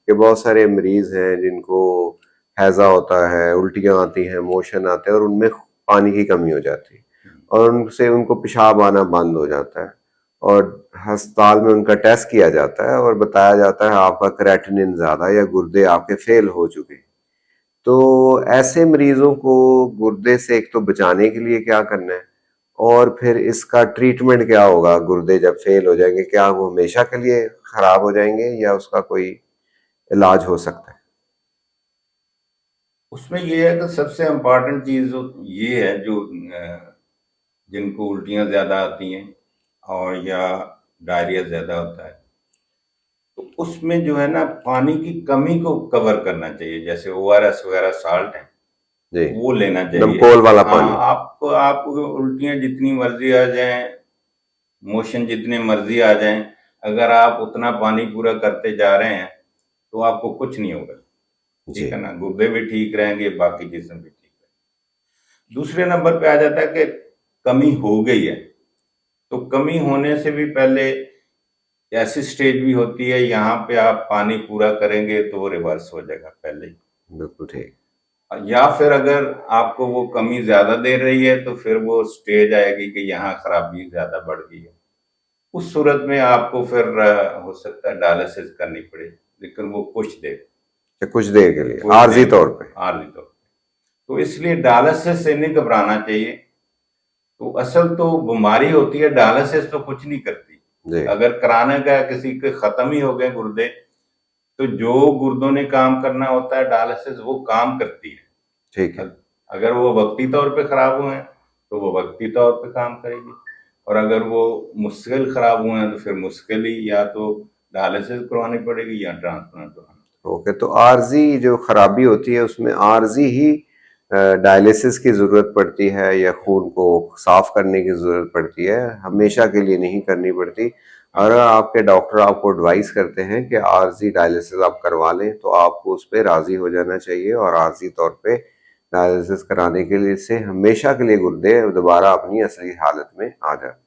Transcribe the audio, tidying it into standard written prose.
कि बहुत सारे मरीज हैं जिनको हैजा होता है, उल्टियाँ आती हैं, मोशन आते हैं और उनमें पानी की कमी हो जाती है और उनसे उनको पेशाब आना बंद हो जाता है और अस्पताल में उनका टेस्ट किया जाता है और बताया जाता है आपका क्रेटिनिन ज्यादा या गुर्दे आपके फेल हो चुके हैं। तो ऐसे मरीजों को गुर्दे से एक तो बचाने के लिए क्या करना है और फिर इसका ट्रीटमेंट क्या होगा? गुर्दे जब फेल हो जाएंगे क्या वो हमेशा के लिए खराब हो जाएंगे या उसका कोई इलाज हो सकता है? उसमें ये है कि सबसे इम्पोर्टेंट चीज ये है जो जिनको उल्टियां ज्यादा आती हैं और या डायरिया ज्यादा होता है, तो उसमें जो है ना पानी की कमी को कवर करना चाहिए। जैसे ओआरएस वगैरह साल्ट है, जी, वो लेना चाहिए। नमकोल वाला हाँ, पानी। आपको उल्टियां जितनी मर्जी आ जाएं, मोशन जितने मर्जी आ जाएं, अगर आप उतना पानी पूरा करते जा रहे हैं तो आपको कुछ नहीं होगा। जी। ठीक है ना, गुर्दे भी ठीक रहेंगे, बाकी जिस्म भी ठीक रहेंगे। दूसरे नंबर पे आ जाता है कि कमी हो गई है, तो कमी होने से भी पहले ऐसी स्टेज भी होती है, यहाँ पे आप पानी पूरा करेंगे तो वो रिवर्स हो जाएगा पहले ही। बिल्कुल ठीक। या फिर अगर आपको वो कमी ज्यादा दे रही है तो फिर वो स्टेज आएगी कि यहाँ खराबी ज्यादा बढ़ गई है। उस सूरत में आपको फिर हो सकता है डायलिसिस करनी पड़े, लेकिन वो कुछ देर, या कुछ देर के लिए कुछ आर्जी देर तौर पे। आर्जी तौर पे। तो इसलिए डायलिसिस से नहीं घबराना चाहिए। तो असल तो बीमारी होती है, डायलिसिस तो कुछ नहीं करती। जी। अगर कराने का किसी के खत्म ही हो गए गुर्दे, तो जो गुर्दों ने काम करना होता है डायलिसिस वो काम करती ठीक है। है। अगर वो वक्ती तौर पे खराब हुए हैं तो वो वक्ती तौर पे काम करेगी, और अगर वो मुश्किल खराब हुए हैं तो फिर मुश्किल ही, या तो डायलिसिस करवानी पड़ेगी या ट्रांसप्लांट करवाना ओके, तो आर्जी जो खराबी होती है उसमें आर्जी ही डायलिसिस की जरूरत पड़ती है या खून को साफ करने की जरूरत पड़ती है? हमेशा के लिए नहीं करनी पड़ती। पड़ेगा। अगर हाँ, आपके डॉक्टर आपको एडवाइस करते हैं कि आर्जी डायलिसिस आप करवा लें तो आपको उस पर राजी हो जाना चाहिए और आर्जी तौर पे डायलिसिस कराने के लिए से हमेशा के लिए गुर्दे दोबारा अपनी असली हालत में आ जाते हैं।